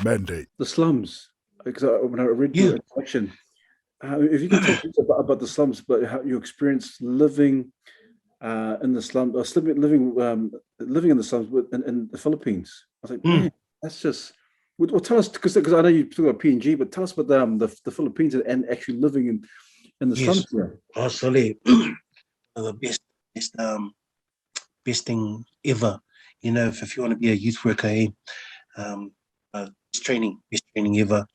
Mandate. The slums, because when I read your Yeah. introduction, if you can talk to us about the slums, but how you experienced living in the slums, or living in the slums in the Philippines. I was like, Mm, man, that's just. Well, tell us, because I know you talk about PNG, but tell us about the Philippines and actually living in the slums yes. here. Oh, sorry. The best, best thing ever. If you want to be a youth worker, um, best training ever.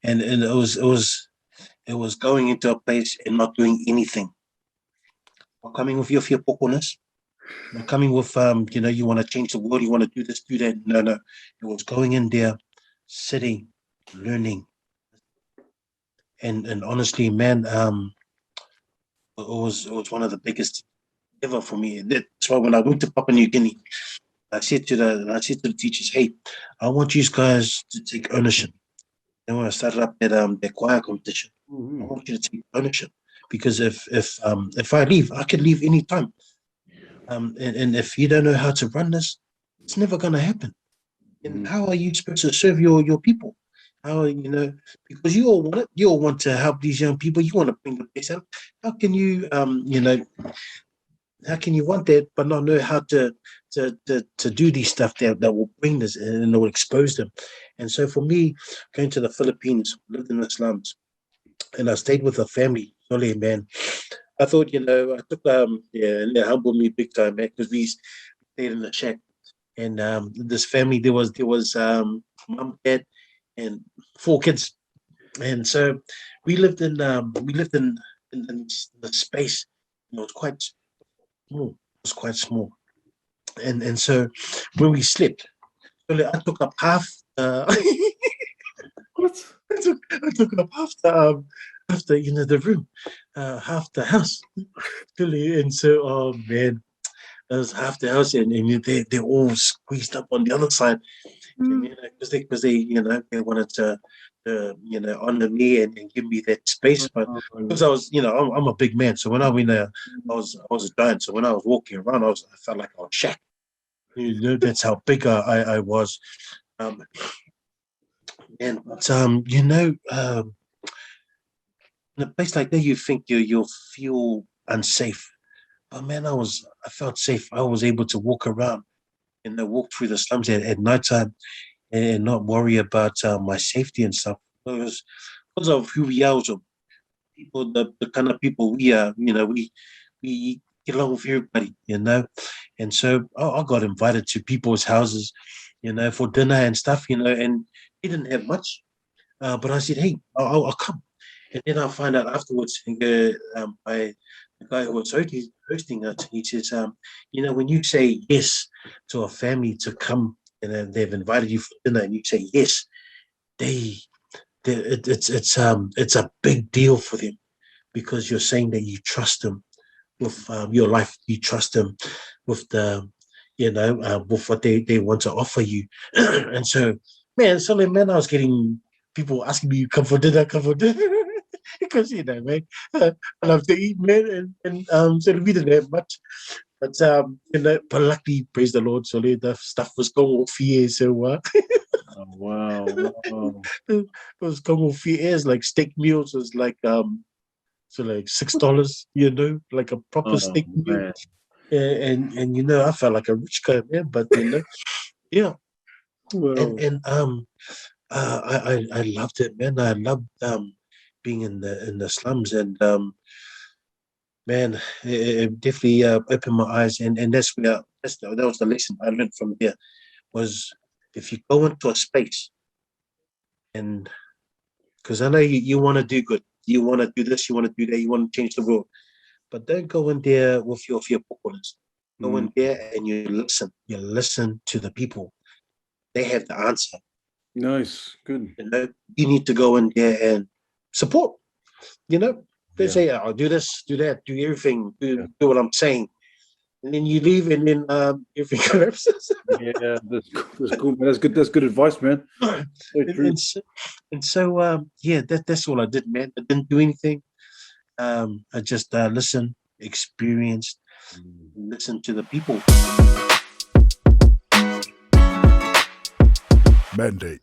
And it was going into a place and not doing anything. Not coming with your pokorness, not coming with you want to change the world, you want to do this, do that. No, no. It was going in there, sitting, learning. And honestly, man, it was one of the biggest ever for me. That's why when I went to Papua New Guinea, I said to the teachers, hey, I want you guys to take ownership. And when I started up that choir competition, I Mhm. want you to take ownership, because if I leave, I could leave anytime. And if you don't know how to run this, it's never gonna happen. And Mhm. how are you supposed to serve your people? How because you all want it, you all want to help these young people, you want to bring the best out. How can you how can you want that but not know how to do these stuff that will bring this and will expose them? And so for me, going to the Philippines, lived in the slums, and I stayed with a family. Sorry, man. I thought, I took and they humbled me big time, man, because we stayed in a shack. And this family, there was mom, dad, and four kids. And so we lived in the space. It was quite small. It was quite small. And so when we slept, well, I took up half. What? I took up half the room, half the house. Really. And so, oh man, that was half the house, and they all squeezed up on the other side, and Mm. because they wanted to honor me and give me that space, but because I was, I'm a big man, so when I went there, I was a giant. So when I was walking around, I felt like I was Shaq. That's how big I was. Um, and but in a place like that, you think you'll feel unsafe. But man, I felt safe. I was able to walk around and walk through the slums at nighttime and not worry about my safety and stuff. It was because of who we are, so people, the kind of people we are. We get along with everybody, and so I got invited to people's houses, for dinner and stuff, and they didn't have much, but I said, hey, I'll come. And then I find out afterwards, the guy who was hosting us, he says, when you say yes to a family to come and then they've invited you for dinner and you say yes, they, it's a big deal for them, because you're saying that you trust them with your life, you trust them with with what they want to offer you. And so, man, suddenly, man, I was getting people asking me, come for dinner. Because, man, I love to eat, man, and so we didn't have much. But luckily, praise the Lord, so the stuff was going off here, so Oh, wow, wow. it was going off here, like steak meals was like so like $6, like a proper Oh steak meal. man. And I felt like a rich guy, man, but yeah. and Well, and I loved it, man. I loved being in the slums, and man, it definitely opened my eyes, and that was the lesson I learned from there, was if you go into a space, and because I know you want to do good, you want to do this, you want to do that, you want to change the world, but don't go in there with your populace. Go mm, in there and you listen. You listen to the people. They have the answer. nice, good. You need to go in there and support. You know, they Yeah, say, "I'll do this, do that, do everything, yeah, do what I'm saying," and then you leave, and then everything collapses. yeah. That's cool, man. That's good. That's good advice, man. and, So true. and so yeah, that's all I did, man. I didn't do anything. I just listened, experienced, Mm. listened to the people. Mandate.